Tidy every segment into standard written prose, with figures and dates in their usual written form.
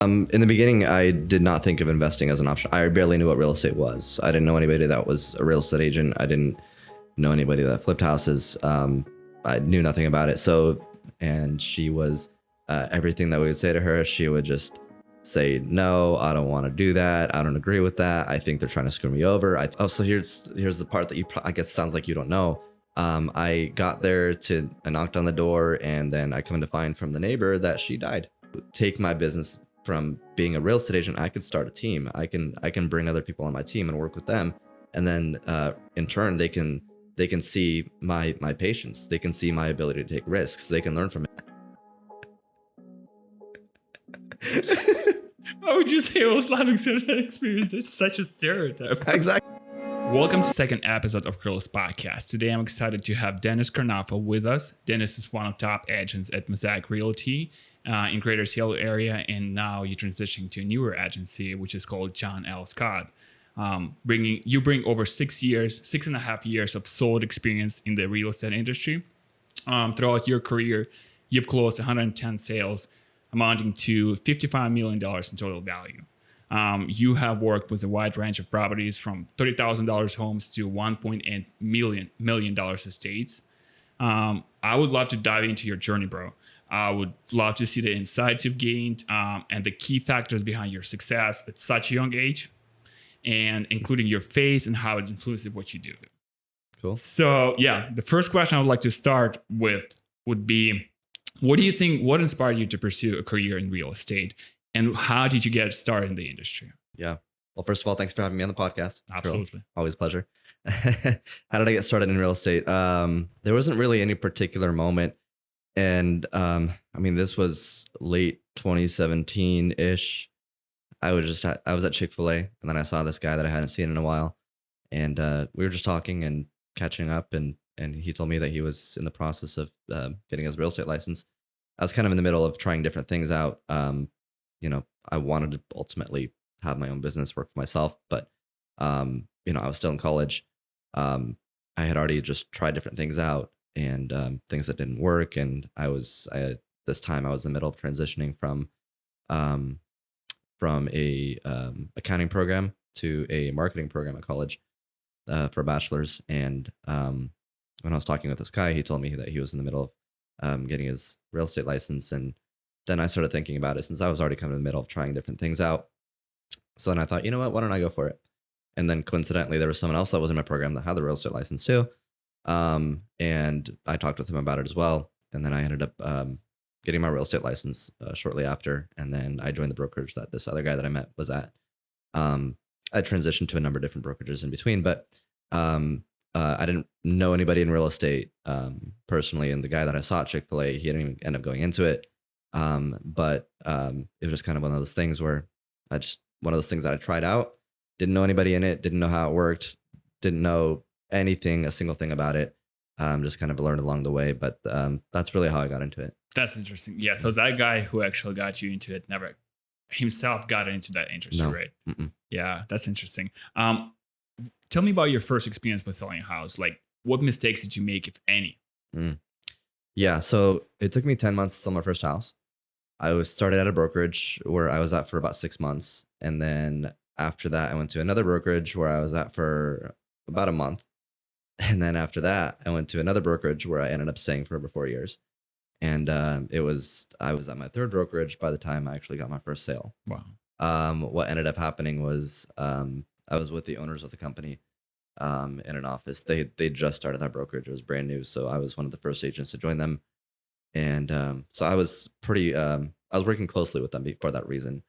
In the beginning, I did not think of investing as an option. I barely knew what real estate was. I didn't know anybody that was a real estate agent. I didn't know anybody that flipped houses. I knew nothing about it. So, and she was everything that we would say to her, she would just say, "No, I don't want to do that. I don't agree with that. I think they're trying to screw me over." So here's the part that I guess sounds like you don't know. I got there I knocked on the door, and then I come to find from the neighbor that she died. Take my business from being a real estate agent. I could start a team. I can bring other people on my team and work with them, and then in turn they can see my patience. They can see my ability to take risks. They can learn from it. Why would you say I was laughing at that experience? It's such a stereotype. Exactly. Welcome to the second episode of Kirill's podcast. Today I'm excited to have Denis Karnafel with us. Dennis is one of top agents at Mosaic Realty in Greater Seattle area, and now you're transitioning to a newer agency, which is called John L. Scott. You bring over 6.5 years of solid experience in the real estate industry. Throughout your career, you've closed 110 sales, amounting to $55 million in total value. You have worked with a wide range of properties from $30,000 homes to $1.8 million estates. I would love to dive into your journey, bro. I would love to see the insights you've gained and the key factors behind your success at such a young age, and including your faith and how it influences what you do. Cool. So, the first question I would like to start with would be, what do you think, what inspired you to pursue a career in real estate? And how did you get started in the industry? Yeah. Well, first of all, thanks for having me on the podcast. Absolutely. Always a pleasure. How did I get started in real estate? There wasn't really any particular moment. And this was late 2017-ish. I was at Chick-fil-A, and then I saw this guy that I hadn't seen in a while. And we were just talking and catching up, and he told me that he was in the process of getting his real estate license. I was kind of in the middle of trying different things out. I wanted to ultimately have my own business, work for myself, but I was still in college. I had already just tried different things out, and things that didn't work. And this time I was in the middle of transitioning from a accounting program to a marketing program at college for a bachelor's. And when I was talking with this guy, he told me that he was in the middle of getting his real estate license. And then I started thinking about it, since I was already kind of in the middle of trying different things out. So then I thought, you know what, why don't I go for it? And then coincidentally, there was someone else that was in my program that had the real estate license too. And I talked with him about it as well. And then I ended up getting my real estate license shortly after. And then I joined the brokerage that this other guy that I met was at. I transitioned to a number of different brokerages in between, but I didn't know anybody in real estate personally. And the guy that I saw at Chick-fil-A, he didn't even end up going into it. But it was just kind of one of those things where one of those things that I tried out, didn't know anybody in it, didn't know how it worked, didn't know anything, a single thing about it. Just kind of learned along the way. But that's really how I got into it. That's interesting. Yeah. So that guy who actually got you into it never himself got into that industry, No. right? Mm-mm. Yeah, that's interesting. Tell me about your first experience with selling a house. Like, what mistakes did you make, if any? Yeah. So it took me 10 months to sell my first house. I started at a brokerage where I was at for about 6 months. And then after that, I went to another brokerage where I was at for about a month. And then after that, I went to another brokerage where I ended up staying for over 4 years. And I was at my third brokerage by the time I actually got my first sale. Wow. What ended up happening was I was with the owners of the company in an office. They just started that brokerage. It was brand new. So I was one of the first agents to join them. And so I was I was working closely with them for that reason.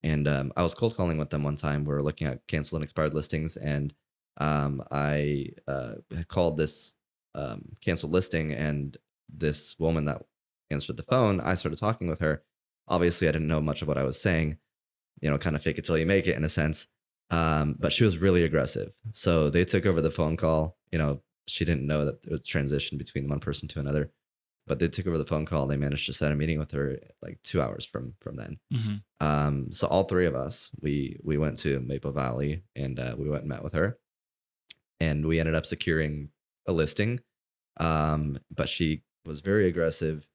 And I was cold calling with them one time. We were looking at canceled and expired listings. And I had called this canceled listing, and this woman that answered the phone, I started talking with her. Obviously, I didn't know much of what I was saying, kind of fake it till you make it in a sense. But she was really aggressive. So they took over the phone call. She didn't know that it was transition between one person to another, but they took over the phone call. They managed to set a meeting with her like 2 hours from then. Mm-hmm. So all three of us, we went to Maple Valley, and we went and met with her, and we ended up securing a listing. But she was very aggressive.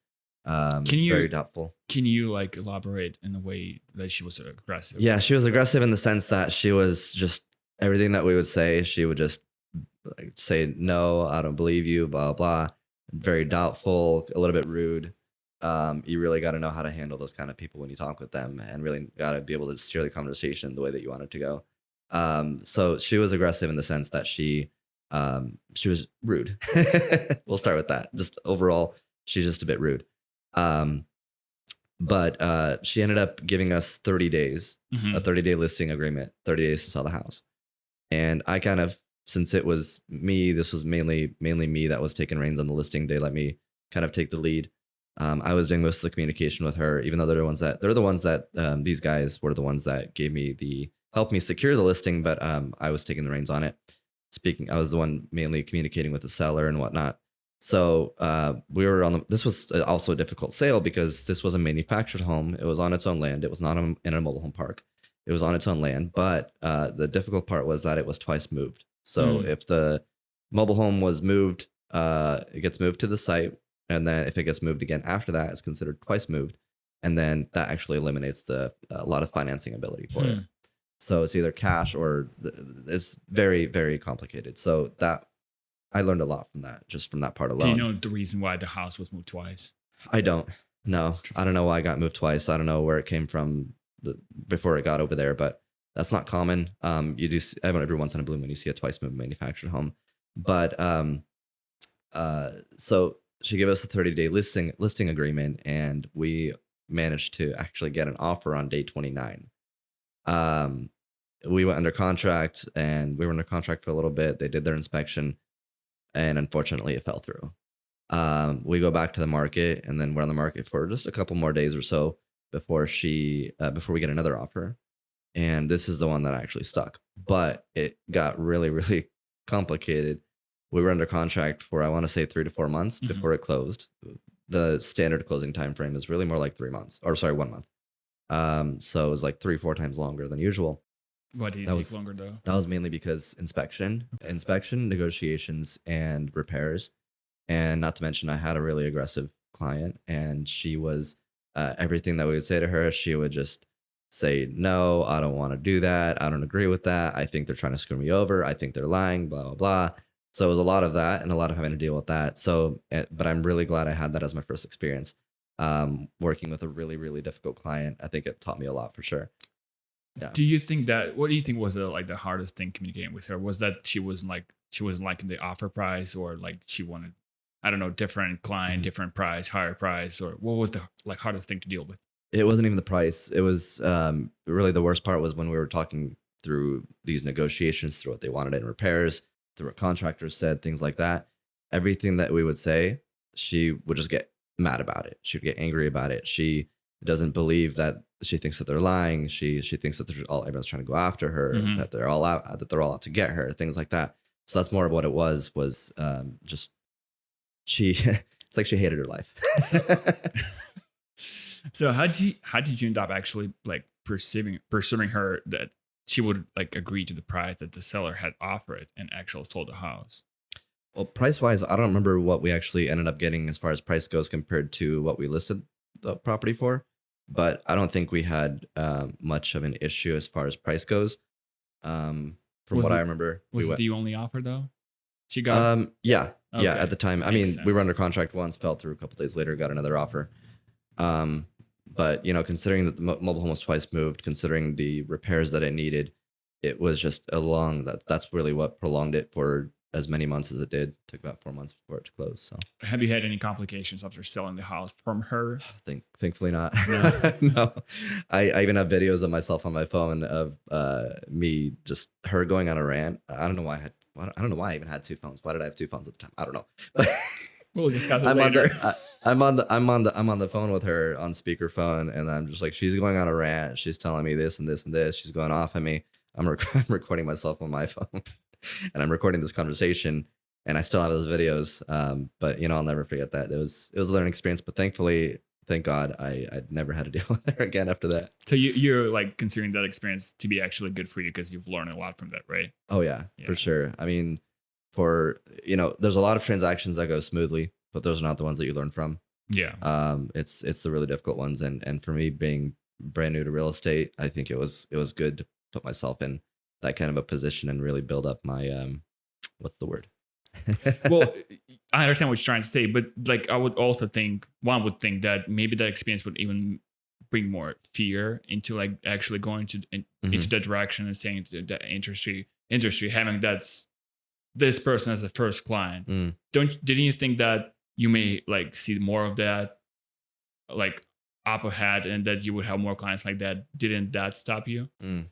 Can Very you doubtful. can you like elaborate in a way that she was aggressive? Yeah, she was aggressive in the sense that she was just everything that we would say, she would just like say, no, I don't believe you, blah, blah. Very doubtful, a little bit rude. You really got to know how to handle those kind of people when you talk with them and really got to be able to steer the conversation the way that you want it to go. So she was aggressive in the sense that she was rude. We'll start with that. Just overall, she's just a bit rude. Um, but she ended up giving us 30 days, Mhm. a 30-day listing agreement, 30 days to sell the house. And I kind of, since it was me, this was mainly me that was taking reins on the listing. They let me kind of take the lead. I was doing most of the communication with her, even though they're the ones that these guys were the ones that gave me helped me secure the listing, but I was taking the reins on it. I was the one mainly communicating with the seller and whatnot. So we were this was also a difficult sale because this was a manufactured home. It was on its own land. It was not in a mobile home park. It was on its own land, but the difficult part was that it was twice moved. So if the mobile home was moved, it gets moved to the site, and then if it gets moved again after that, it's considered twice moved, and then that actually eliminates a lot of financing ability for it. So it's either cash or it's very, very complicated. So that I learned a lot from that, just from that part Do you alone. know the reason why the house was moved twice? I don't know. I don't know why it got moved twice. I don't know where it came from before it got over there, but that's not common. You do every once in a blue moon you see a twice moved manufactured home, but so she gave us a 30-day listing agreement, and we managed to actually get an offer on day 29. Um, we went under contract, and we were under contract for a little bit. They did their inspection, and unfortunately, it fell through. We go back to the market, and then we're on the market for just a couple more days or so before before we get another offer. And this is the one that actually stuck, but it got really, really complicated. We were under contract for, I want to say, 3 to 4 months before it closed. The standard closing time frame is really more like 3 months, or sorry, 1 month. So it was like 3, 4 times longer than usual. Why did it That take was longer though? that was mainly because inspection, negotiations, and repairs. And not to mention, I had a really aggressive client, and she was everything that we would say to her, she would just say, no, I don't want to do that. I don't agree with that. I think they're trying to screw me over. I think they're lying, blah, blah, blah. So it was a lot of that and a lot of having to deal with that. So, but I'm really glad I had that as my first experience. Working with a really, really difficult client. I think it taught me a lot for sure. Yeah. Do you think that? What do you think was like the hardest thing communicating with her? Was that she wasn't liking the offer price, or like she wanted, I don't know, different client, different price, higher price, or what was the like hardest thing to deal with? It wasn't even the price. It was really the worst part was when we were talking through these negotiations, through what they wanted in repairs, through what contractors said, things like that. Everything that we would say, she would just get mad about it. She would get angry about it. She doesn't believe that. She thinks that they're lying. She thinks that everyone's trying to go after her, that they're all out to get her, things like that. So that's more of what it was just she. It's like she hated her life. So how did you end up actually like pursuing her that she would like agree to the price that the seller had offered and actually sold the house? Well, price wise, I don't remember what we actually ended up getting as far as price goes compared to what we listed the property for, but I don't think we had much of an issue as far as price goes. From what I remember, Was it the only offer though? She got yeah, Okay. at the time. I Makes mean, we were sense. under contract once, fell through a couple days later, got another offer. But considering that the mobile home was twice moved, considering the repairs that it needed, it was just that's really what prolonged it for as many months as it did. It took about 4 months for it to close. So Have you had any complications after selling the house from her? thankfully not. No. No. I even have videos of myself on my phone of me just her going on a rant. I don't know why I don't know why I even had two phones. Why did I have two phones at the time? I don't know. We'll discuss it I'm later. I'm on the phone with her on speakerphone, and I'm just like, she's going on a rant. She's telling me this and this and this. She's going off at me. I'm recording myself on my phone, and I'm recording this conversation, and I still have those videos. But I'll never forget that. It was a learning experience, but thankfully, thank God, I never had to deal with her again after that. So you're like considering that experience to be actually good for you because you've learned a lot from that, right? Oh yeah, for sure. I mean, there's a lot of transactions that go smoothly, but those are not the ones that you learn from. Yeah. It's the really difficult ones, and for me being brand new to real estate, I think it was good to put myself in that kind of a position and really build up my what's the word? Well, I understand what you're trying to say, but like I would also think one would think that maybe that experience would even bring more fear into like actually going into Mhm. that direction and saying to the industry having this person as the first client. Mm. Didn't you think that you may like see more of that like up ahead and that you would have more clients like that? Didn't that stop you? Mm.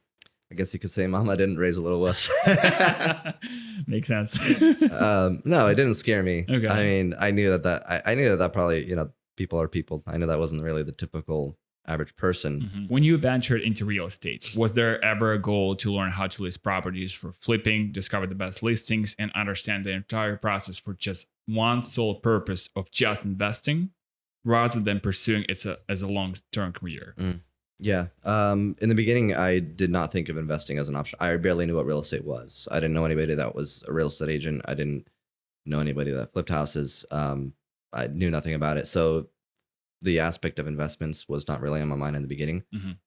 I guess you could say mama didn't raise a little wuss. Makes sense. No, it didn't scare me. I Okay. mean, I knew I knew that probably, people are people. I knew that wasn't really the typical average person. Mhm. When you ventured into real estate, was there ever a goal to learn how to list properties for flipping, discover the best listings, and understand the entire process for just one sole purpose of just investing rather than pursuing it as a long term career? Mm. Yeah. In the beginning, I did not think of investing as an option. I barely knew what real estate was. I didn't know anybody that was a real estate agent. I didn't know anybody that flipped houses. I knew nothing about it. So the aspect of investments was not really on my mind in the beginning. Mhm.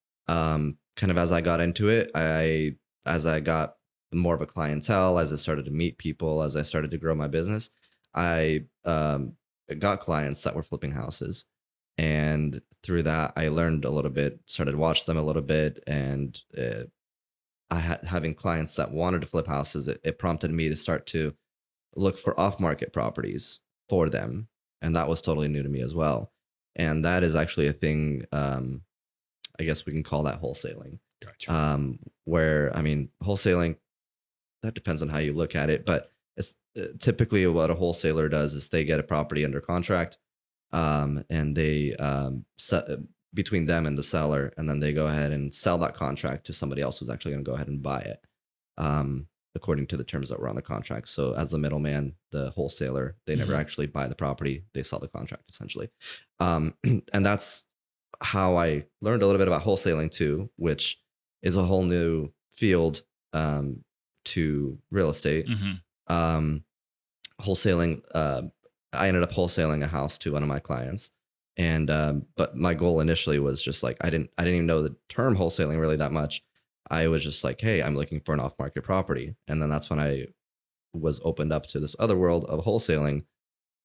Kind of as I got into it, as I got more of a clientele, as I started to meet people, as I started to grow my business, I got clients that were flipping houses, and through that, I learned a little bit, started to watch them a little bit, and having clients that wanted to flip houses, it prompted me to start to look for off market properties for them, and that was totally new to me as well. And that is actually a thing. I guess we can call that wholesaling. Gotcha. Where I mean, wholesaling, that depends on how you look at it, but it's typically what a wholesaler does is they get a property under contract, and they set between them and the seller, and then they go ahead and sell that contract to somebody else who's actually going to go ahead and buy it, um, according to the terms that were on the contract. So as the middleman, the wholesaler, they never Mhm. actually buy the property; they sell the contract essentially, and that's how I learned a little bit about wholesaling too, which is a whole new field, to real estate. Mhm. Um, Wholesaling, I ended up wholesaling a house to one of my clients, and but my goal initially was just like I didn't even know the term wholesaling really that much. I was just like, hey, I'm looking for an off market property, and then that's when I was opened up to this other world of wholesaling,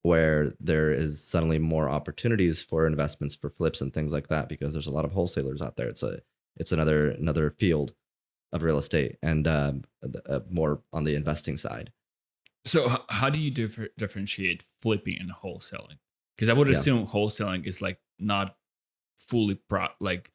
where there is suddenly more opportunities for investments for flips and things like that because there's a lot of wholesalers out there. It's another field of real estate, and more on the investing side. So how do you differentiate flipping and wholesaling? Because I would Yeah. assume wholesaling is like not fully like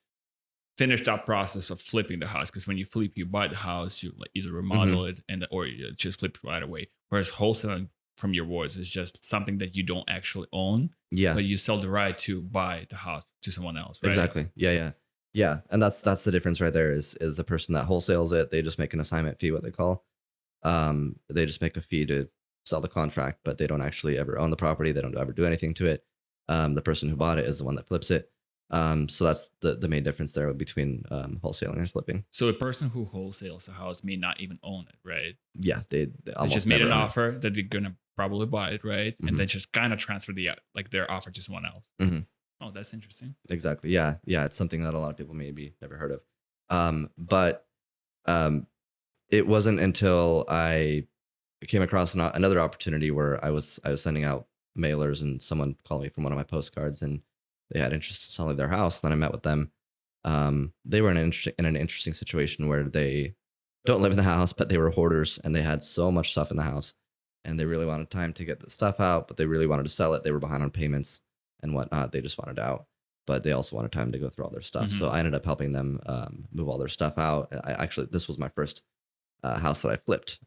finished up process of flipping the house. Because when you flip, you buy the house, you like either Hmm. remodel it and or you just flip it right away. Whereas wholesaling, from your words, is just something that you don't actually own, Yeah. but you sell the right to buy the house to someone else, right? Exactly. Yeah. Yeah. Yeah. And that's the difference right there. Is the person that wholesales it? They just make an assignment fee, what they call. They just make a fee to sell the contract, but they don't actually ever own the property. They don't ever do anything to it. The person who bought it is the one that flips it. So that's the main difference there between wholesaling and flipping. So a person who wholesales a house may not even own it, right? Yeah, they They just almost made never an own it. offer that they're gonna probably buy it, right? And Hmm. then just kind of transfer the like their offer to someone else. Hmm. Oh, that's interesting. Exactly. Yeah, yeah. It's something that a lot of people maybe never heard of. But um, it wasn't until I came across another opportunity where I was sending out mailers, and someone called me from one of my postcards, and they had interest in selling their house. Then I met with them. They were in an interesting situation where they don't live in the house, but they were hoarders, and they had so much stuff in the house, and they really wanted time to get the stuff out, but they really wanted to sell it. They were behind on payments and whatnot. They just wanted out, but they also wanted time to go through all their stuff. So Hmm. I ended up helping them move all their stuff out. This was my first house that I flipped.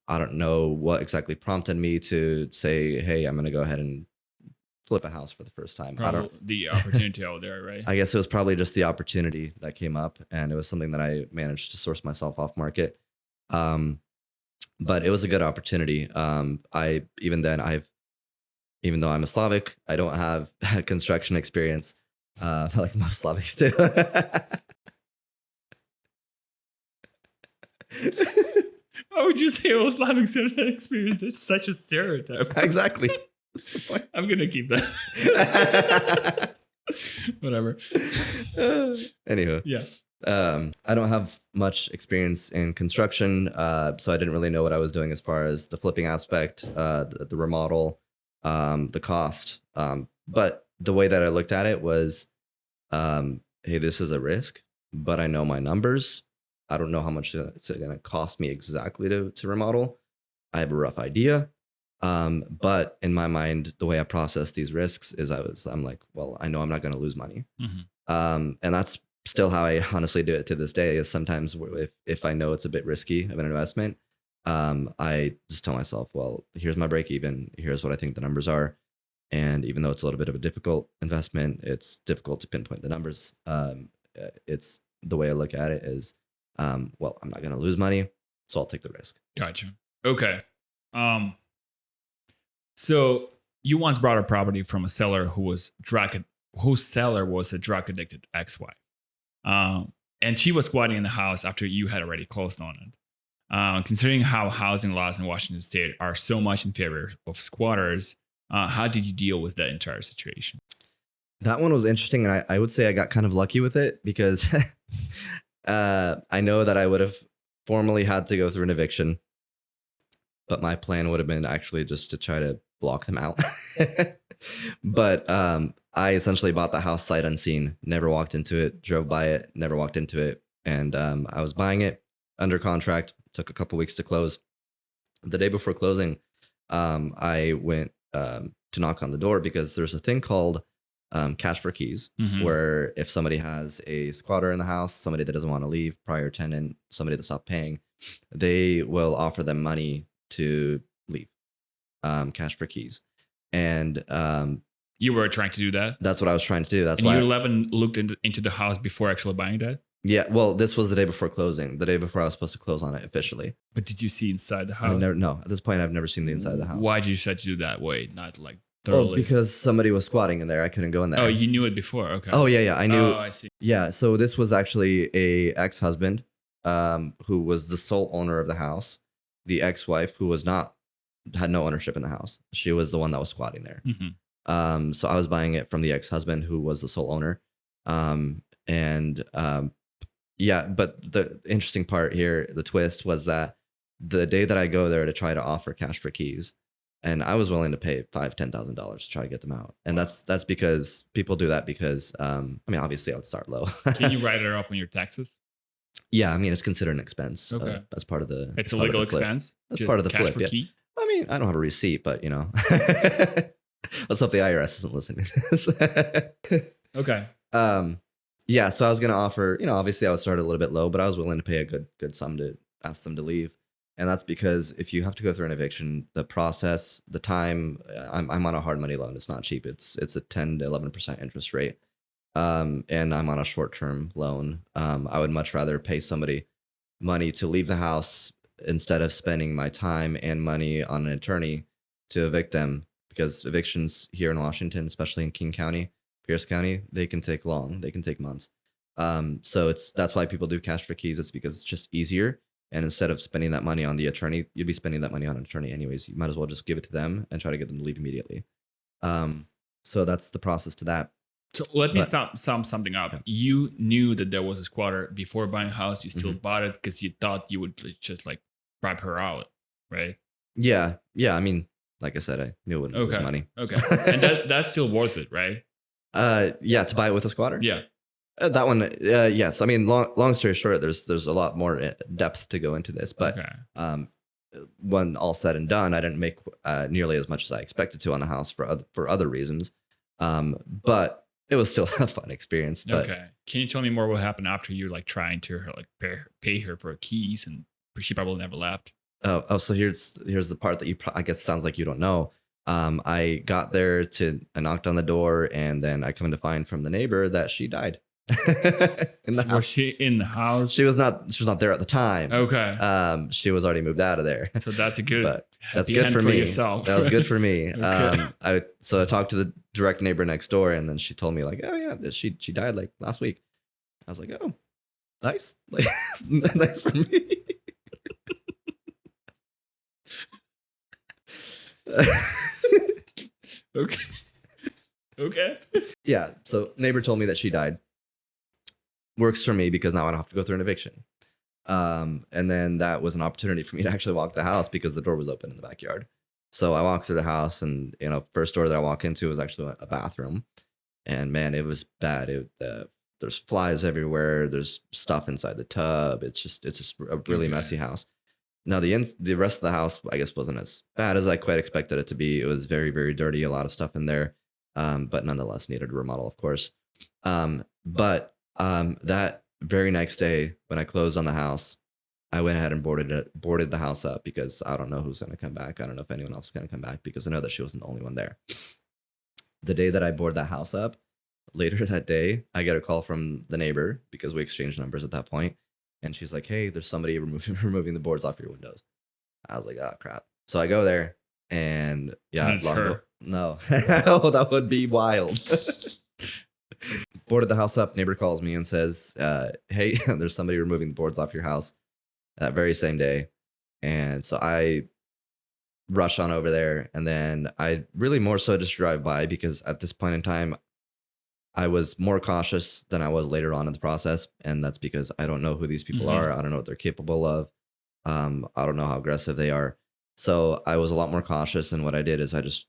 I don't know what exactly prompted me to say, "Hey, I'm going to go ahead and flip a house for the first time." I don't. Probably the opportunity out there, right? I guess it was probably just the opportunity that came up, and it was something that I managed to source myself off market. Um, but it was a good opportunity. I even then I've even though I'm a Slavic, I don't have construction experience like most Slavics do. Why would you say I was having such an experience? It's such a stereotype. Exactly. What's the point? I'm gonna keep that. Whatever. Anywho, Yeah. I don't have much experience in construction, so I didn't really know what I was doing as far as the flipping aspect, the remodel, the cost. But the way that I looked at it was, hey, this is a risk, but I know my numbers. I don't know how much it's going to cost me exactly to remodel. I have a rough idea. But in my mind, the way I process these risks is I'm like, well, I know I'm not going to lose money. And that's still how I honestly do it to this day. Is sometimes if I know it's a bit risky of an investment, I just tell myself, well, here's my break even. Here's what I think the numbers are. And even though it's a little bit of a difficult investment, it's difficult to pinpoint the numbers. It's the way I look at it is, well, I'm not going to lose money, so I'll take the risk. Gotcha. Okay. So you once bought a property from a seller whose seller was a drug addicted ex-wife. And she was squatting in the house after you had already closed on it. Considering how housing laws in Washington state are so much in favor of squatters, how did you deal with that entire situation? That one was interesting, and I would say I got kind of lucky with it because I know that I would have formally had to go through an eviction, but my plan would have been actually just to try to block them out. But I essentially bought the house sight unseen, never walked into it, drove by it, never walked into it. And I was buying it under contract, took a couple weeks to close. The day before closing, I went to knock on the door because there's a thing called cash for keys, where if somebody has a squatter in the house, somebody that doesn't want to leave, prior tenant, somebody that stopped paying, they will offer them money to leave, cash for keys. And you were trying to do that? That's what I was trying to do. That's and why you haven't looked into the house before actually buying that? Yeah, well, this was the day before closing, the day before I was supposed to close on it officially. But did you see inside the house? No, at this point, I've never seen the inside of the house. Why did you decide to do that way? Not like thoroughly? Oh, because somebody was squatting in there. I couldn't go in there. Oh, you knew it before. Okay. Oh, yeah. I knew. Oh, I see. Yeah, so this was actually a ex-husband who was the sole owner of the house. The ex-wife who had no ownership in the house. She was the one that was squatting there. So I was buying it from the ex-husband who was the sole owner. Yeah, but the interesting part here, the twist, was that the day that I go there to try to offer cash for keys, and I was willing to pay $5,000-$10,000 to try to get them out, and that's because people do that because I mean, obviously I would start low. Can you write it up on your taxes? Yeah, I mean it's considered an expense. Okay, as part of the. It's a legal expense. That's part of the cash flip. For Yeah. keys? I mean, I don't have a receipt, but you know, let's hope the IRS isn't listening to this. Okay. Yeah, so I was gonna offer, obviously I would start a little bit low, but I was willing to pay a good sum to ask them to leave, and that's because if you have to go through an eviction, the process, the time, I'm on a hard money loan. It's not cheap. It's a 10 to 11% interest rate, and I'm on a short term loan. I would much rather pay somebody money to leave the house instead of spending my time and money on an attorney to evict them, because evictions here in Washington, especially in King County, Pierce County, they can take months. So that's why people do cash for keys. It's because it's just easier. And instead of spending that money on the attorney, you'd be spending that money on an attorney anyways. You might as well just give it to them and try to get them to leave immediately. So that's the process to that. So let me sum something up. Yeah. You knew that there was a squatter before buying a house. You still bought it because you thought you would just like bribe her out, right? Yeah. I mean, like I said, I knew it wouldn't lose money. Okay. And that's still worth it, right? Yeah, to buy it with a squatter. Yeah, that one. Yes, I mean, long story short, there's a lot more depth to go into this, but when all said and done, I didn't make nearly as much as I expected to on the house for other reasons, but it was still a fun experience. But, okay, can you tell me more what happened after you like trying to pay her for keys and she probably never left? Oh, so here's the part that I guess sounds like you don't know. I got there I knocked on the door, and then I come to find from the neighbor that she died. In the house. Was she in the house? She was not there at the time. Okay. She was already moved out of there. So that's good for me. Yourself. That was good for me. Okay. I talked to the direct neighbor next door, and then she told me like, oh yeah, she died like last week. I was like, oh, nice, like nice for me. Okay. Okay. Yeah. So neighbor told me that she died. Works for me because now I don't have to go through an eviction. And then that was an opportunity for me to actually walk the house because the door was open in the backyard. So I walked through the house, and first door that I walk into was actually a bathroom, and man, it was bad. There's flies everywhere. There's stuff inside the tub. It's just a really Okay. messy house. Now the rest of the house, I guess, wasn't as bad as I quite expected it to be. It was very, very dirty, a lot of stuff in there, but nonetheless needed a remodel, of course. But that very next day, when I closed on the house, I went ahead and boarded the house up because I don't know who's going to come back. I don't know if anyone else is going to come back because I know that she wasn't the only one there. The day that I boarded that house up, later that day, I get a call from the neighbor because we exchanged numbers at that point, and she's like, "Hey, there's somebody removing the boards off your windows." I was like, "Oh crap!" So I go there, and And yeah, it's long her. no, oh, that would be wild. Boarded the house up. Neighbor calls me and says, "Hey, there's somebody removing the boards off your house that very same day." And so I rush on over there, and then I really more so just drive by because at this point in time, I was more cautious than I was later on in the process, and that's because I don't know who these people Mm-hmm. are. I don't know what they're capable of. I don't know how aggressive they are. So I was a lot more cautious, and what I did is I just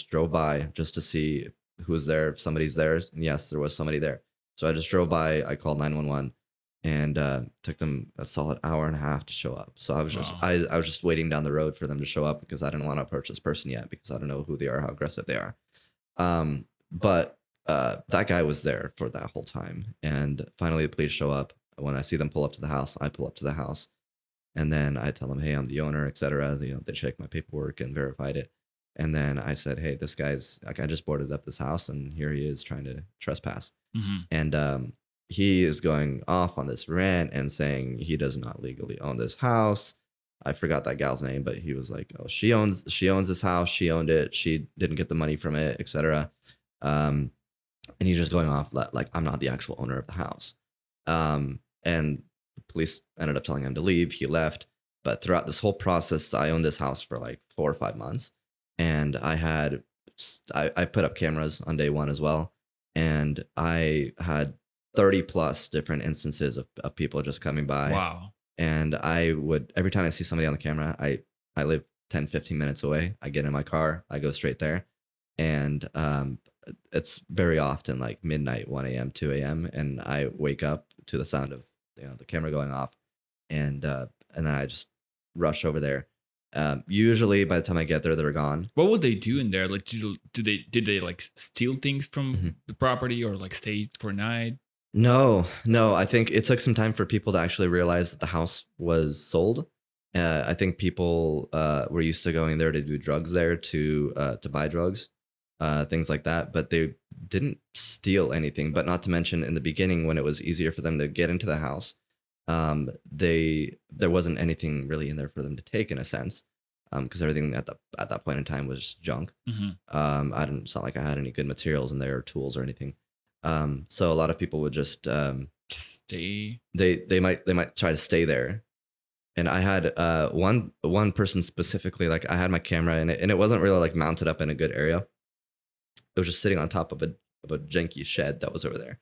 drove by just to see who was there, if somebody's there. And yes, there was somebody there. So I just drove by. I called 911, and took them a solid hour and a half to show up. So Wow. I was just waiting down the road for them to show up because I didn't want to approach this person yet because I don't know who they are, how aggressive they are. But that guy was there for that whole time. And finally, the police show up. When I see them pull up to the house, I pull up to the house, and then I tell them, "Hey, I'm the owner, etc." They checked my paperwork and verified it. And then I said, "Hey, this guy's like, I just boarded up this house, and here he is trying to trespass." Mm-hmm. And he is going off on this rant and saying he does not legally own this house. I forgot that gal's name, but he was like, "Oh, she owns this house. She owned it. She didn't get the money from it, etc." Um, and he's just going off like I'm not the actual owner of the house. And the police ended up telling him to leave. He left. But throughout this whole process, I owned this house for like 4 or 5 months, and I put up cameras on day one as well, and I had 30 plus different instances of people just coming by. Wow. And I would, every time I see somebody on the camera, I live 10, 15 minutes away. I get in my car, I go straight there. And it's very often like midnight, 1 a.m., 2 a.m. And I wake up to the sound of the camera going off, and then I just rush over there. Usually by the time I get there, they're gone. What would they do in there? Like, did they like steal things from Mhm. the property or like stay for a night? No, no. I think it took some time for people to actually realize that the house was sold. I think people were used to going there to do drugs there, to buy drugs, things like that. But they didn't steal anything. But not to mention, in the beginning, when it was easier for them to get into the house, there wasn't anything really in there for them to take, in a sense, because everything at that point in time was junk. Mm-hmm. I didn't. It's not like I had any good materials in there or tools or anything. So a lot of people would just Stay. they might try to stay there. And I had one person specifically, like I had my camera in it, and it wasn't really like mounted up in a good area. It was just sitting on top of a janky shed that was over there.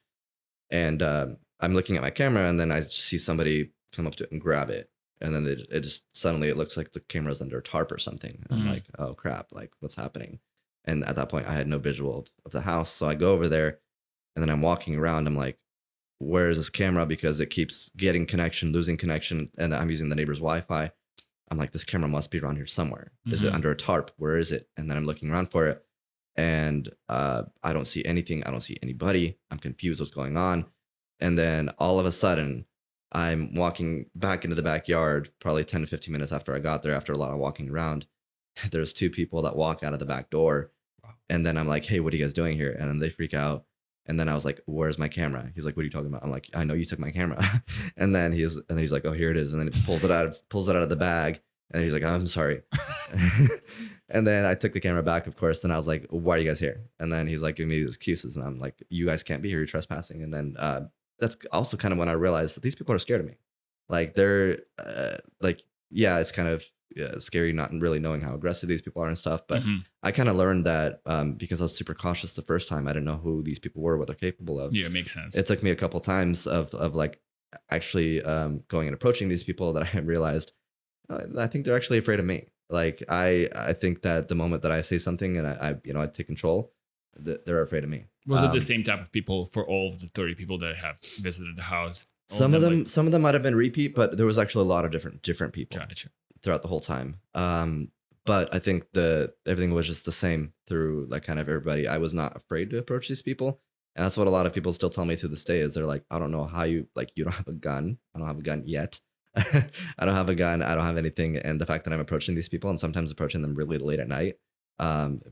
And I'm looking at my camera, and then I see somebody come up to it and grab it, and then it just suddenly it looks like the camera's under a tarp or something. And I'm Mm-hmm. like, oh crap, like what's happening? And at that point, I had no visual of the house, so I go over there, and then I'm walking around. I'm like, where is this camera? Because it keeps getting connection, losing connection, and I'm using the neighbor's Wi-Fi. I'm like, this camera must be around here somewhere. Is it Mm-hmm. under a tarp? Where is it? And then I'm looking around for it, and I don't see anything. I don't see anybody. I'm confused what's going on. And then all of a sudden, I'm walking back into the backyard, probably 10 to 15 minutes after I got there, after a lot of walking around. There's two people that walk out of the back door. Wow. And then I'm like, hey, what are you guys doing here? And then they freak out. And then I was like, where's my camera? He's like, what are you talking about? I'm like, I know you took my camera. And then he's like, oh, here it is. And then he pulls it out of the bag. And he's like, I'm sorry. And then I took the camera back, of course. Then I was like, why are you guys here? And then he's like, giving me these excuses. And I'm like, you guys can't be here. You're trespassing. And then that's also kind of when I realized that these people are scared of me. Like they're like, yeah, it's kind of scary, not really knowing how aggressive these people are and stuff. But Mhm. I kind of learned that because I was super cautious the first time. I didn't know who these people were, what they're capable of. Yeah, makes sense. It took me a couple times of like actually going and approaching these people that I realized I think they're actually afraid of me. Like I think that the moment that I say something and I take control, they're afraid of me. Was it the same type of people for all of the 30 people that have visited the house? All Some of them, like, some of them might have been repeat, but there was actually a lot of different people gotcha. throughout the whole time. But I think everything was just the same through like kind of everybody. I was not afraid to approach these people, and that's what a lot of people still tell me to this day. Is they're like, I don't know how you don't have a gun. I don't have a gun yet. I don't have a gun. I don't have anything. And the fact that I'm approaching these people and sometimes approaching them really late at night,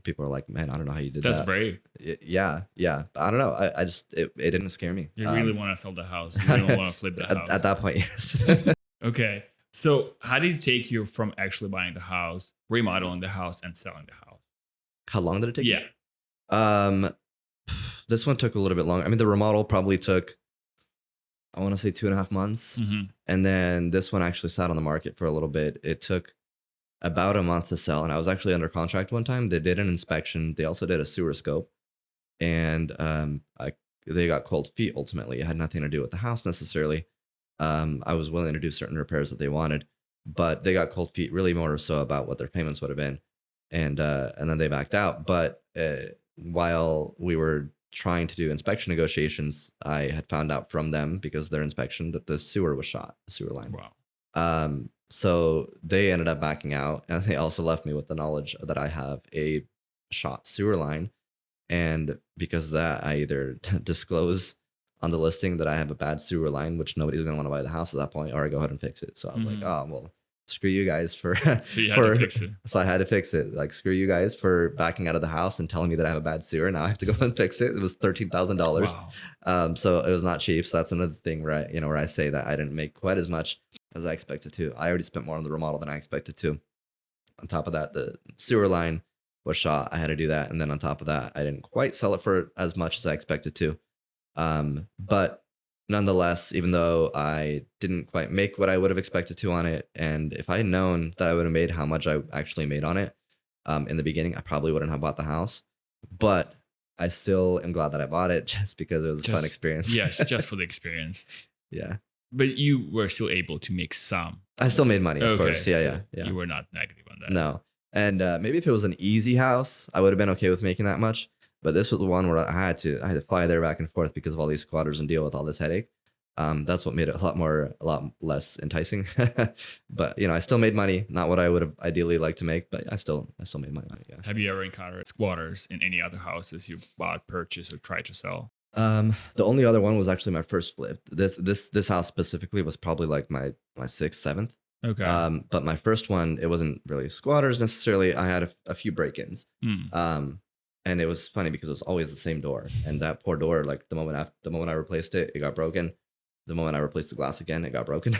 people are like, man, I don't know how you did That's that. brave. Yeah. I don't know. I just it didn't scare me. You really want to sell the house. You don't want to flip the house. At that point, yes. Okay. So how did it take you from actually buying the house, remodeling the house, and selling the house? How long did it take? Yeah. This one took a little bit longer. I mean, the remodel probably took, I want to say 2.5 months. Mm-hmm. And then this one actually sat on the market for a little bit. It took about a month to sell. And I was actually under contract one time. They did an inspection. They also did a sewer scope. And they got cold feet ultimately. It had nothing to do with the house necessarily. I was willing to do certain repairs that they wanted, but they got cold feet really more so about what their payments would have been. And then they backed out. But while we were trying to do inspection negotiations, I had found out from them because of their inspection that the sewer was shot, the sewer line. Wow. So they ended up backing out, and they also left me with the knowledge that I have a shot sewer line. And because of that, I either disclose on the listing that I have a bad sewer line, which nobody's going to want to buy the house at that point, or I go ahead and fix it. So I was like, oh, well, screw you guys for, So you had to fix it. So I had to fix it. Like, screw you guys for backing out of the house and telling me that I have a bad sewer. Now I have to go and fix it. It was $13,000. Wow. So it was not cheap. So that's another thing where I say that I didn't make quite as much as I expected to. I already spent more on the remodel than I expected to. On top of that, the sewer line was shot. I had to do that. And then on top of that, I didn't quite sell it for as much as I expected to. But nonetheless, even though I didn't quite make what I would have expected to on it, and if I had known that I would have made how much I actually made on it in the beginning, I probably wouldn't have bought the house. But I still am glad that I bought it just because it was a fun experience. Yes, just for the experience. Yeah. But you were still able to make some. I still made money, of course. Yeah. You were not negative on that. No. And maybe if it was an easy house, I would have been okay with making that much. But this was the one where I had to fly there back and forth because of all these squatters and deal with all this headache. That's what made it a lot less enticing. But I still made money. Not what I would have ideally liked to make, but I still made my money. Yeah. Have you ever encountered squatters in any other houses you bought, purchased, or tried to sell? The only other one was actually my first flip. This house specifically was probably like my sixth, seventh. Okay. But my first one, it wasn't really squatters necessarily. I had a few break-ins. And it was funny because it was always the same door. And that poor door, like the moment I replaced it, it got broken. The moment I replaced the glass again, it got broken.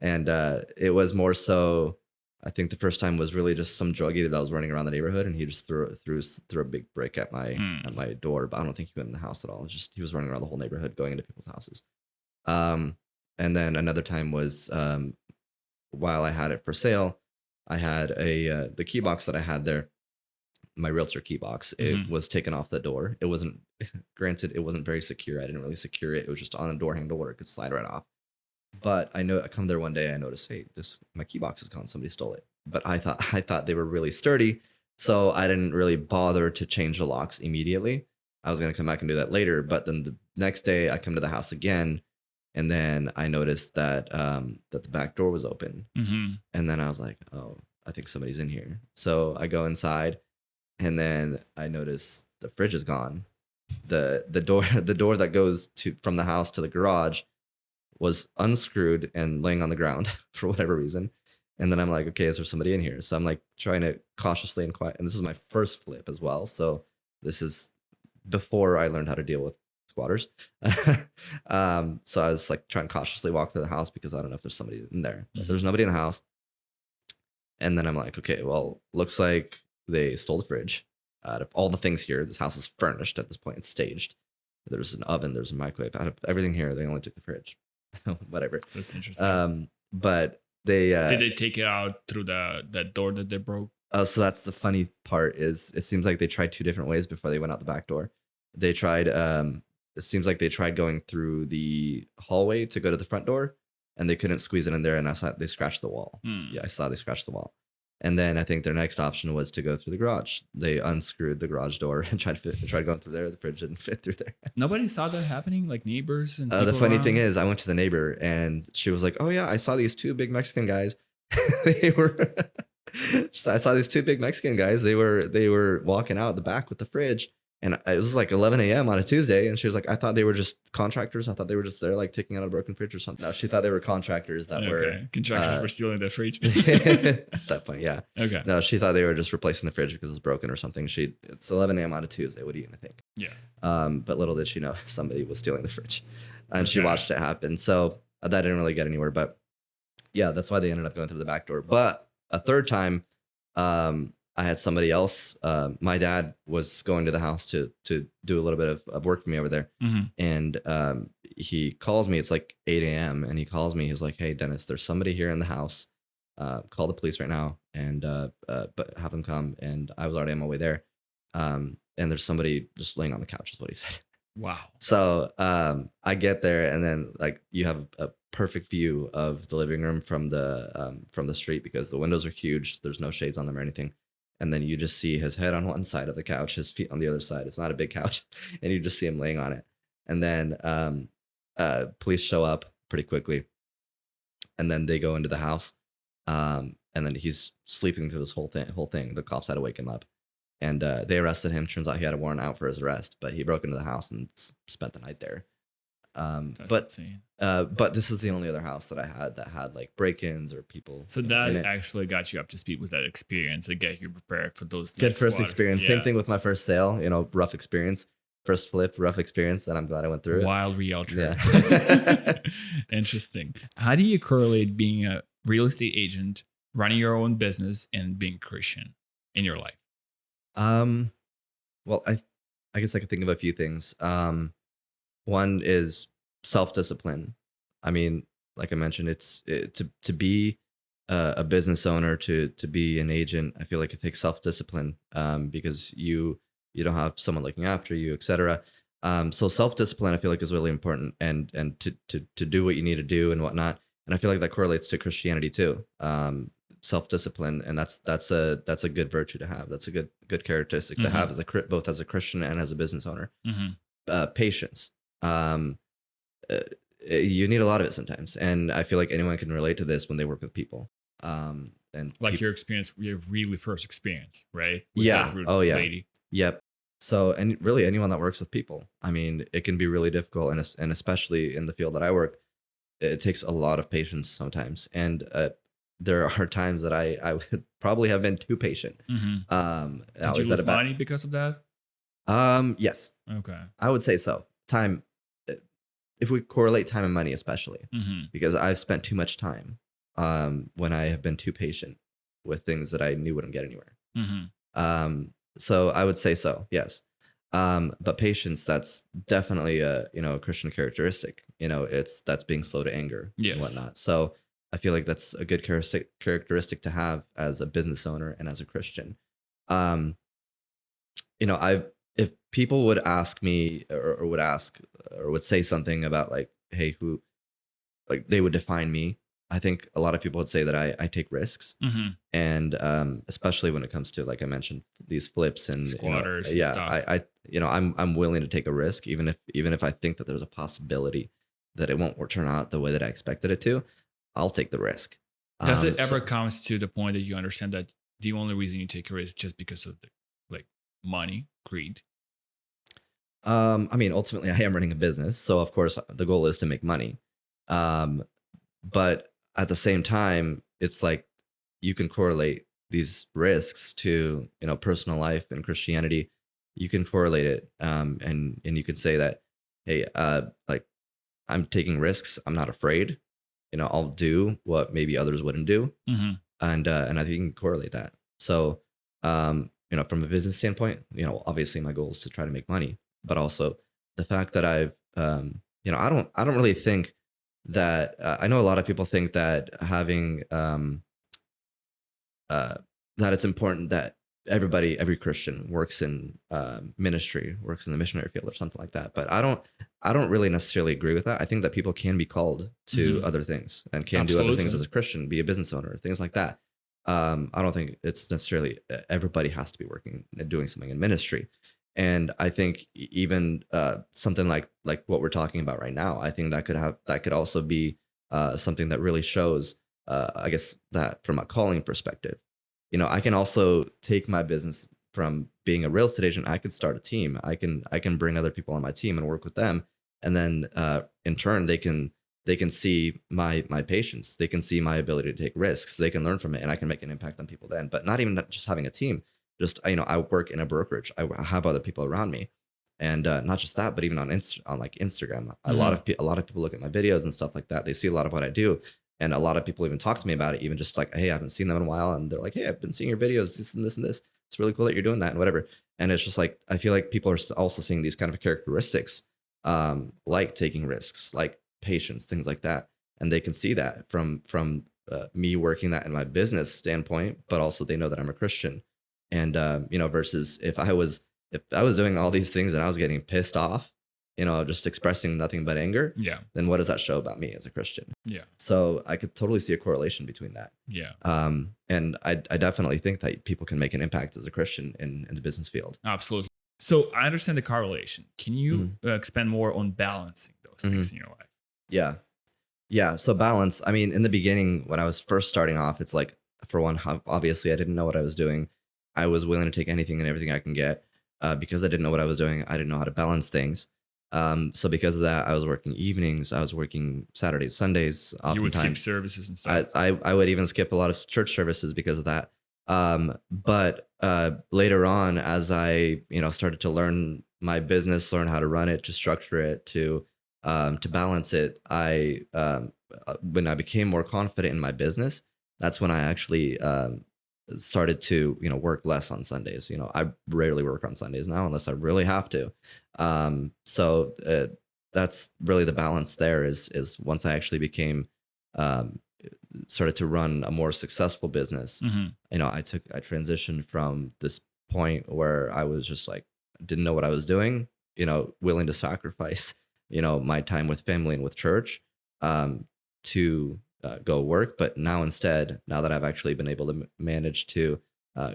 And it was more so, I think the first time was really just some druggie that was running around the neighborhood, and he just threw a big brick at my door. But I don't think he went in the house at all. It's just he was running around the whole neighborhood, going into people's houses. And then another time was while I had it for sale, I had the key box that I had there. My realtor key box, it was taken off the door. It wasn't, granted, it wasn't very secure. I didn't really secure it. It was just on a door handle where it could slide right off. But I come there one day, I noticed, hey, my key box is gone. Somebody stole it. But I thought they were really sturdy, so I didn't really bother to change the locks immediately. I was gonna come back and do that later. But then the next day, I come to the house again, and then I noticed that that the back door was open. And then I was like, oh, I think somebody's in here. So I go inside. And then I noticed the fridge is gone. The door that goes from the house to the garage was unscrewed and laying on the ground for whatever reason. And then I'm like, okay, is there somebody in here? So I'm like trying to cautiously and quiet. And this is my first flip as well. So this is before I learned how to deal with squatters. So I was like trying to cautiously walk through the house because I don't know if there's somebody in there. But there's nobody in the house. And then I'm like, okay, well, looks like they stole the fridge. Out of all the things here, this house is furnished at this point. It's staged. There's an oven. There's a microwave. Out of everything here, they only took the fridge. Whatever. That's interesting. But They Did they take it out through that door that they broke? so that's the funny part is it seems like they tried two different ways before they went out the back door. They tried it seems like they tried going through the hallway to go to the front door and they couldn't squeeze it in there and I saw they scratched the wall. Hmm. Yeah, I saw they scratched the wall. And then I think their next option was to go through the garage. They unscrewed the garage door and tried going through there. The fridge didn't fit through there. Nobody saw that happening, like neighbors and The people funny thing around? is, I went to the neighbor and she was like, "Oh yeah, I saw these two big Mexican guys. they were, I saw these two big Mexican guys. They were walking out the back with the fridge, and it was like 11 a.m. on a Tuesday. And she was like, I thought they were just contractors. I thought they were just there, like taking out a broken fridge or something. No, she thought they were contractors that were Okay. Contractors were stealing the fridge. at that point. Yeah, Okay. no, she thought they were just replacing the fridge because it was broken or something. It's 11 a.m. on a Tuesday. What are you gonna think? Yeah. But little did she know somebody was stealing the fridge, and she Okay. watched it happen. So that didn't really get anywhere. But yeah, that's why they ended up going through the back door. But a third time, I had somebody else. My dad was going to the house to do a little bit of work for me over there, Hmm. and he calls me. It's like 8 a.m. and he calls me. He's like, "Hey, Dennis, there's somebody here in the house. Call the police right now and but have them come." And I was already on my way there. And there's somebody just laying on the couch, is what he said. Wow. So I get there, and then like you have a perfect view of the living room from the street because the windows are huge. There's no shades on them or anything, and then you just see his head on one side of the couch, his feet on the other side. It's not a big couch, and you just see him laying on it. And then police show up pretty quickly, and then they go into the house, and then he's sleeping through this whole thing. The cops had to wake him up, and they arrested him. Turns out he had a warrant out for his arrest, but he broke into the house and spent the night there. That's But insane. but this is the only other house that I had that had like break-ins or people So in that it. actually got you up to speed with that experience and get you prepared for those Good next first waters. experience. Same thing with my first sale. Rough experience. First flip, rough experience. And I'm glad I went through it. Wild realtor. Yeah. Interesting. How do you correlate being a real estate agent, running your own business, and being Christian in your life? Well, I guess I could think of a few things. One is self-discipline. I mean, like I mentioned, to be a business owner, to be an agent. I feel like it takes self-discipline because you don't have someone looking after you, etc. So self-discipline, I feel like, is really important, and to do what you need to do and whatnot. And I feel like that correlates to Christianity too. Self-discipline, and that's a good virtue to have. That's a good characteristic to have as both as a Christian and as a business owner. Mm-hmm. Patience. Um, you need a lot of it sometimes, and I feel like anyone can relate to this when they work with people. And Like peop- your experience, your really first experience, right? With yeah, that rude oh yeah, lady. yep. So, and really anyone that works with people, I mean, it can be really difficult, and especially in the field that I work, it takes a lot of patience sometimes, and there are times that I would probably have been too patient. Mm-hmm. Now, Did you is that lose a bad? money because of that? Yes, Okay. I would say so. Time, uh, if we correlate time and money, especially Mm-hmm. because I've spent too much time when I have been too patient with things that I knew wouldn't get anywhere. Mm-hmm. So I would say so, yes. But patience, that's definitely a Christian characteristic. That's being slow to anger Yes. and whatnot. So I feel like that's a good characteristic to have as a business owner and as a Christian. Um, I if people would ask me or would ask or would say something about like, hey, who like they would define me. I think a lot of people would say that I take risks, Mm-hmm. and especially when it comes to, like I mentioned, these flips and Squatters and yeah, stuff. I'm willing to take a risk even if I think that there's a possibility that it won't turn out the way that I expected it to. I'll take the risk. Does it ever So, comes to the point that you understand that the only reason you take a risk is just because of the like money, greed? I mean, ultimately, I am running a business, so of course the goal is to make money. Um, but at the same time, it's like you can correlate these risks to personal life and Christianity. You can correlate it, and you can say that, hey, like I'm taking risks. I'm not afraid. I'll do what maybe others wouldn't do, Mm-hmm. and I think you can correlate that. So, from a business standpoint, obviously my goal is to try to make money, but also the fact that I don't really think that I know a lot of people think that having uh, that it's important that every Christian works in ministry, works in the missionary field or something like that. But I don't really necessarily agree with that. I think that people can be called to Hmm. other things and can do other things Absolutely. as a Christian, be a business owner, things like that. I don't think it's necessarily everybody has to be working and doing something in ministry. And I think even something like what we're talking about right now, I think that could also be something that really shows, I guess, that from a calling perspective. I can also take my business from being a real estate agent. I could start a team. I can bring other people on my team and work with them, and then in turn they can see my patience. They can see my ability to take risks. They can learn from it, and I can make an impact on people then. But not even just having a team. Just I work in a brokerage. I have other people around me, and not just that, but even on like Instagram, Hmm. a lot of people look at my videos and stuff like that. They see a lot of what I do, and a lot of people even talk to me about it, even just like, hey, I haven't seen them in a while, and they're like, hey, I've been seeing your videos, this and this and this. It's really cool that you're doing that and whatever. And it's just like I feel like people are also seeing these kind of characteristics, like taking risks, like patience, things like that, and they can see that from me working that in my business standpoint, but also they know that I'm a Christian, and versus if I was doing all these things and I was getting pissed off, just expressing nothing but anger, Yeah. then what does that show about me as a Christian? Yeah. So I could totally see a correlation between that. Yeah. And I definitely think that people can make an impact as a Christian in the business field. Absolutely. So I understand the correlation. Can you Mhm. expand more on balancing those things Mhm. in your life? Yeah. Yeah. So balance, I mean, in the beginning, when I was first starting off, it's like, for one, obviously I didn't know what I was doing. I was willing to take anything and everything I can get because I didn't know what I was doing. I didn't know how to balance things. So because of that, I was working evenings, I was working Saturdays, Sundays, You would skip oftentimes. services and stuff. I would even skip a lot of church services because of that. But later on, as I started to learn my business, learn how to run it, to structure it, to balance it, when I became more confident in my business, that's when I actually started to work less on Sundays. I rarely work on Sundays now unless I really have to. So that's really the balance there. Is once I actually became um, started to run a more successful business, Hmm. I transitioned from this point where I was just like didn't know what I was doing, willing to sacrifice, my time with family and with church, um, to go work. But now instead, now that I've actually been able to manage to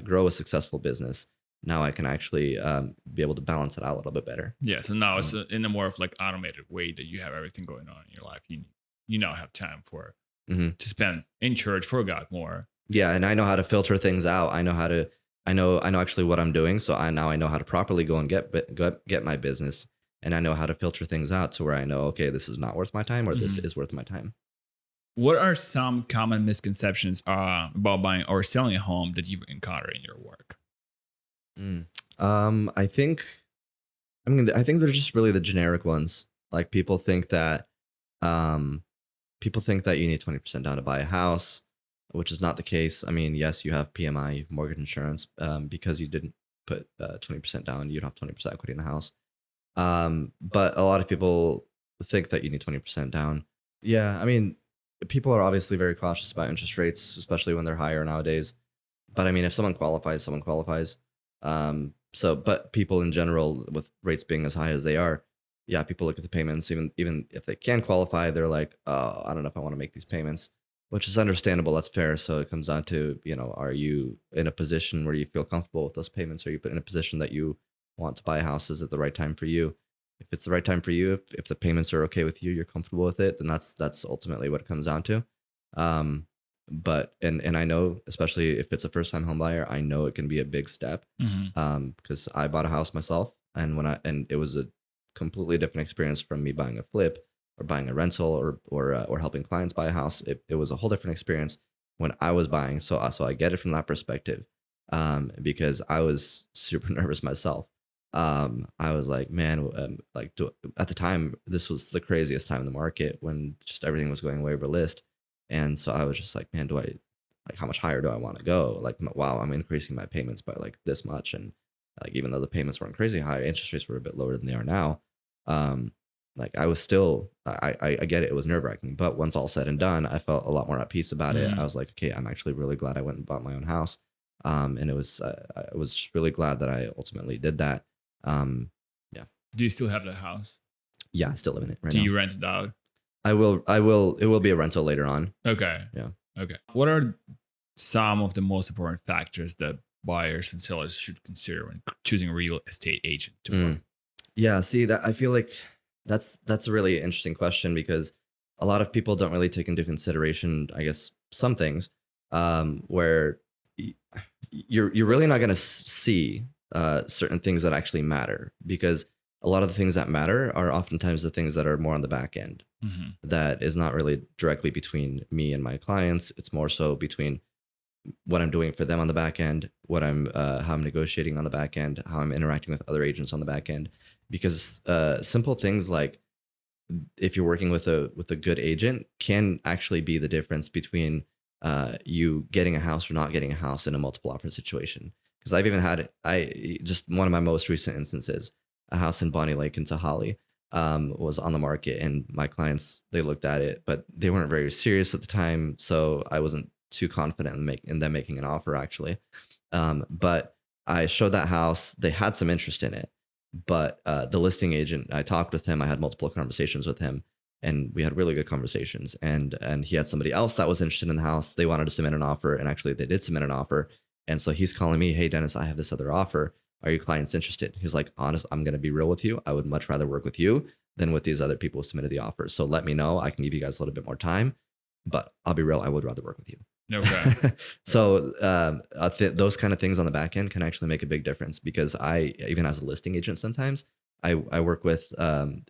grow a successful business, now I can actually be able to balance it out a little bit better. Yeah. So now it's Um, in a more of like automated way that you have everything going on in your life. You now have time for mhm. to spend in church for God more. Yeah, and I know how to filter things out. I know actually what I'm doing, so I know how to properly go and get my business, and I know how to filter things out to where I know, okay, this is not worth my time or this Mhm. is worth my time. What are some common misconceptions about buying or selling a home that you've encountered in your work? Mm. I think I think they're just really the generic ones. Like um people think that you need 20% down to buy a house, which is not the case. I mean, yes, you have PMI, you have mortgage insurance, because you didn't put 20% down, you don't have 20% equity in the house. But a lot of people think that you need 20% down. Yeah, I mean, people are obviously very cautious about interest rates, especially when they're higher nowadays. But I mean, if someone qualifies, someone qualifies. But people in general, with rates being as high as they are, yeah, people look at the payments. Even if they can qualify, they're like, oh, I don't know if I want to make these payments, which is understandable. That's fair. So it comes down to, are you in a position where you feel comfortable with those payments? Are you put in a position that you want to buy houses at the right time for you? If it's the right time for you, if the payments are okay with you, you're comfortable with it, then that's ultimately what it comes down to. Um, but I know, especially if it's a first time home buyer, I know it can be a big step. Hmm. Because I bought a house myself, and and it was a completely different experience from me buying a flip or buying a rental or helping clients buy a house. It was a whole different experience when I was buying. So I get it from that perspective, because I was super nervous myself. I was like, man, at the time, this was the craziest time in the market when just everything was going way over list. And so I was just like, man, how much higher do I want to go? Like, wow, I'm increasing my payments by like this much. And like, even though the payments weren't crazy high, interest rates were a bit lower than they are now. Um, like I was still, I get it. It was nerve wracking, but once all said and done, I felt a lot more at peace about it. I Mhm. was like, okay, I'm actually really glad I went and bought my own house. And I was just really glad that I ultimately did that. Um, yeah, Do you still have the house? yeah, I still live in it right Do now. you rent it out? It will be a rental later on. Okay. Yeah. Okay. What are some of the most important factors that buyers and sellers should consider when choosing a real estate agent to work? Mm. Yeah, see that I feel like that's a really interesting question because a lot of people don't really take into consideration, I guess, some things where y- you're really not going to see certain things that actually matter because a lot of the things that matter are oftentimes the things that are more on the back end. Hmm. That is not really directly between me and my clients. It's more so between what I'm doing for them on the back end, what I'm how I'm negotiating on the back end, how I'm interacting with other agents on the back end. Because simple things like if you're working with a good agent can actually be the difference between you getting a house or not getting a house in a multiple offer situation. Because I've even had I just one of my most recent instances, a house in Bonnie Lake in Tahali was on the market, and my clients they looked at it, but they weren't very serious at the time, so I wasn't too confident in them making an offer actually. But I showed that house; they had some interest in it, but the listing agent, I talked with him. I had multiple conversations with him, and we had really good conversations. And he had somebody else that was interested in the house. They wanted to submit an offer, and actually they did submit an offer. And so he's calling me, "Hey Dennis, I have this other offer. Are your clients interested?" He's like, "Honest, I'm going to be real with you. I would much rather work with you than with these other people who submitted the offers. So let me know. I can give you guys a little bit more time, but I'll be real. I would rather work with you." Okay. So those kind of things on the back end can actually make a big difference because I even as a listing agent sometimes I work with and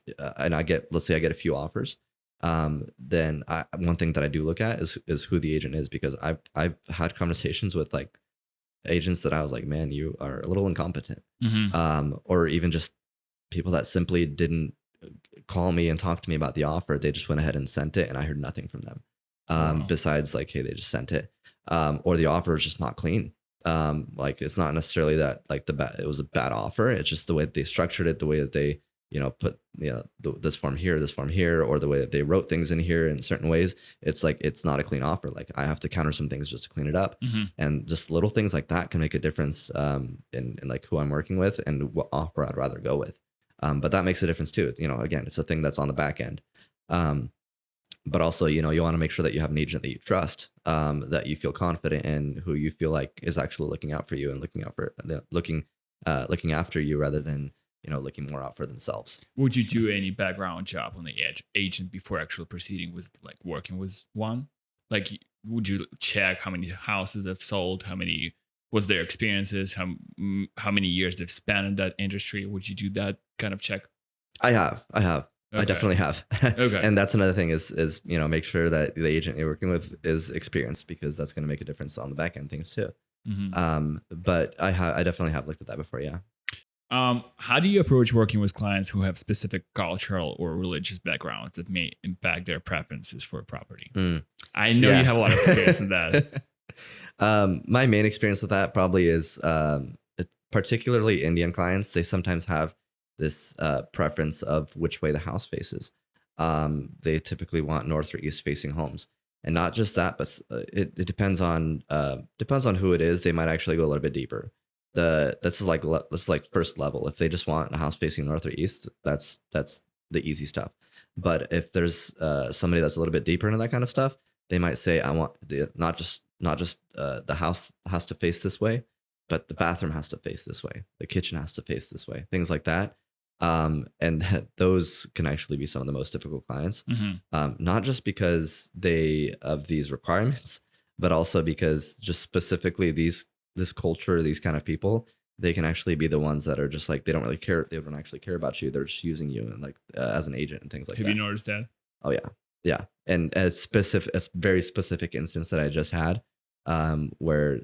I get, let's say I get a few offers, then one thing that I do look at is who the agent is, because I've had conversations with like agents that I was like, man, you are a little incompetent, Hmm. or even just people that simply didn't call me and talk to me about the offer. They just went ahead and sent it, and I heard nothing from them. Wow. Besides, like, hey, they just sent it, or the offer is just not clean. Like, it's not necessarily that like it was a bad offer. It's just the way that they structured it, the way that they put this form here, or the way that they wrote things in here in certain ways. It's like it's not a clean offer. Like I have to counter some things just to clean it up, Hmm. and just little things like that can make a difference in like who I'm working with and what offer I'd rather go with. But that makes a difference too. Again, it's a thing that's on the back end. Um, but also, you want to make sure that you have an agent that you trust, that you feel confident in, who you feel like is actually looking out for you and looking after you rather than looking more out for themselves. Would you do any background job on the agent before actually proceeding with like working with one? Like, would you check how many houses they've sold, how many was their experiences, how many years they've spent in that industry? Would you do that kind of check? I Okay. definitely have. Okay. And that's another thing is make sure that the agent you're working with is experienced, because that's going to make a difference on the back end things too. Hmm. But I definitely have looked at that before. Yeah. How do you approach working with clients who have specific cultural or religious backgrounds that may impact their preferences for a property? Mm, I know you yeah. have a lot of experience in that. My main experience with that probably is particularly Indian clients. They sometimes have this preference of which way the house faces. They typically want north or east facing homes, and not just that, but it depends on who it is. They might actually go a little bit deeper. This is like first level. If they just want a house facing north or east, that's the easy stuff. But if there's somebody that's a little bit deeper into that kind of stuff, they might say, I want not just the house has to face this way, but the bathroom has to face this way, the kitchen has to face this way, things like that. And those can actually be some of the most difficult clients, Hmm. not just because they of these requirements, but also because just specifically this culture, these kind of people, they can actually be the ones that are just like they don't really care. They don't actually care about you. They're just using you and like as an agent and things like Have you that. noticed that? Oh yeah, yeah, and a very specific instance that I just had, where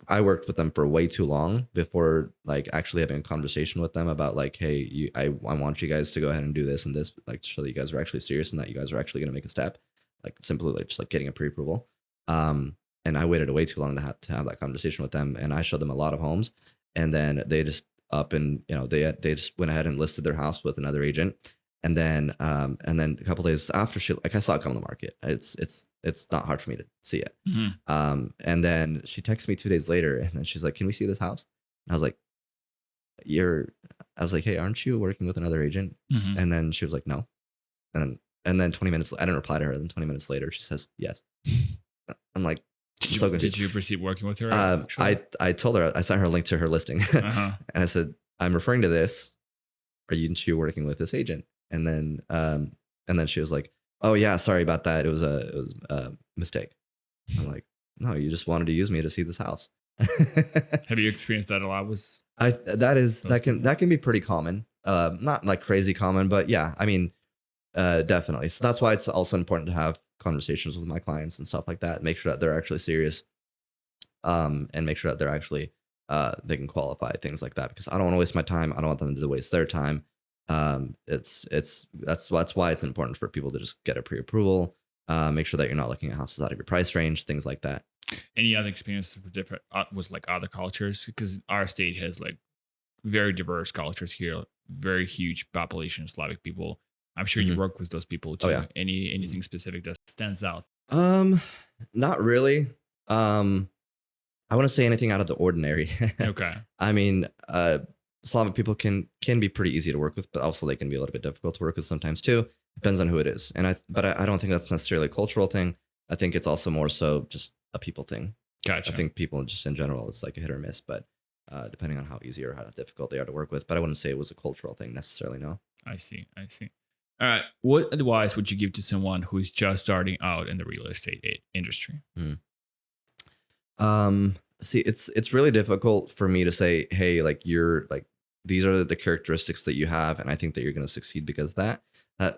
I worked with them for way too long before like actually having a conversation with them about like, hey, I want you guys to go ahead and do this and this, like to show that you guys are actually serious and that you guys are actually going to make a step, like simply like just like getting a pre-approval. And I waited way too long to have that conversation with them, and I showed them a lot of homes, and then they just up, and they just went ahead and listed their house with another agent. And then a couple days after, she like, I saw it come on the market. It's not hard for me to see it. Mhm. And then she texted me 2 days later, and then she's like, "Can we see this house?" And I was like, "You're," I was like, "Hey, aren't you working with another agent?" Mhm. And then she was like, "No." And then 20 minutes, I didn't reply to her. Then 20 minutes later, she says, "Yes." I'm like, I'm so Did confused. you proceed working with her? Actually. I told her, I sent her a link to her listing, Uh-huh. and I said, "I'm referring to this. Are you working with this agent?" And then she was like, "Oh yeah, sorry about that. It was a mistake." I'm like, "No, you just wanted to use me to see this house." Have you experienced that a lot with That those can people? be pretty common. Not like crazy common, but yeah, I mean, definitely. So that's why it's also important to have conversations with my clients and stuff like that. Make sure that they're actually serious, and make sure that they're actually they can qualify things like that, because I don't want to waste my time. I don't want them to waste their time. That's why it's important for people to just get a pre-approval. Make sure that you're not looking at houses out of your price range, things like that. Any other experience with different with like other cultures? Because our state has like very diverse cultures here, very huge population of Slavic people. I'm sure you Mhm. work with those people Oh too. yeah. Anything specific that stands out? Um, Not really. Um, I wouldn't say anything out of the ordinary. Okay. I mean, Slavic people can be pretty easy to work with, but also they can be a little bit difficult to work with sometimes too. Depends on who it is, but I don't think that's necessarily a cultural thing. I think it's also more so just a people thing. I Gotcha. think people just in general, it's like a hit or miss, but depending on how easy or how difficult they are to work with. But I wouldn't say it was a cultural thing necessarily. No. I see. I see. All right. What advice would you give to someone who's just starting out in the real estate industry? Mm. See, it's really difficult for me to say, hey, like you're like these are the characteristics that you have, and I think that you're going to succeed because of that.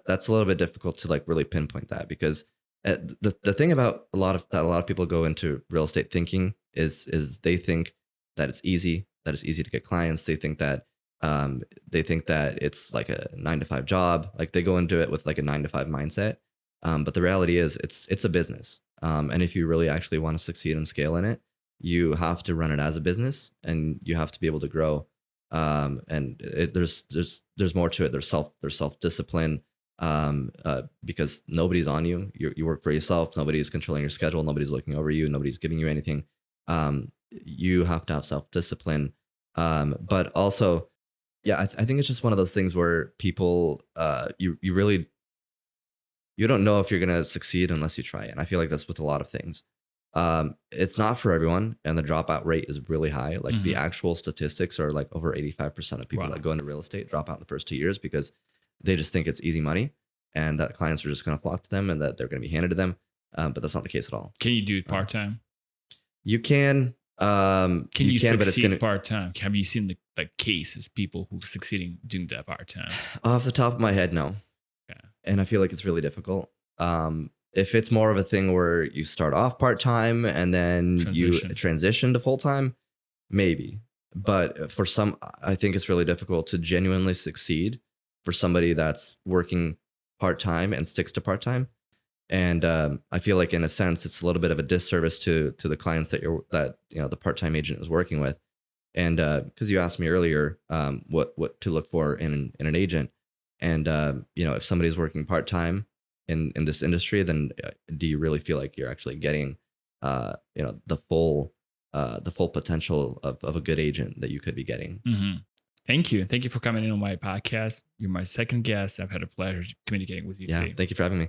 That's a little bit difficult to like really pinpoint that, because the thing about a lot of people go into real estate thinking is they think that it's easy to get clients. They think that it's like a 9 to 5 job. Like they go into it with like a 9 to 5 mindset. But the reality is it's a business. And if you really actually want to succeed and scale in it, you have to run it as a business, and you have to be able to grow. There's more to it. There's self discipline, because nobody's on you. You work for yourself. Nobody's controlling your schedule. Nobody's looking over you. Nobody's giving you anything. You have to have self discipline. But also, yeah, I think it's just one of those things where people, you really, you don't know if you're gonna succeed unless you try it. And I feel like that's with a lot of things. It's not for everyone, and the dropout rate is really high. Like the Hmm. actual statistics are like over 85% of people Wow. that go into real estate drop out in the first 2 years because they just think it's easy money, and that clients are just gonna flock to them, and that they're gonna be handed to them. But that's not the case at all. Can you do it Uh, part time? Can you you can, but it's succeed gonna, part time? Have you seen the like cases people who succeeding doing that part time? off the top of my head, no. Okay. And I feel like it's really difficult. If it's more of a thing where you start off part time and then you Transition. transition to full time, maybe. But for some, I think it's really difficult to genuinely succeed for somebody that's working part time and sticks to part time. And I feel like, in a sense, it's a little bit of a disservice to the clients that the part time agent is working with. And because you asked me earlier, what to look for in an agent, and if somebody's working part time in this industry, then do you really feel like you're actually getting the full potential of a good agent that you could be getting? Hmm. Thank you. Thank you for coming in on my podcast. You're my second guest. I've had a pleasure communicating with you Yeah, today. thank you for having me.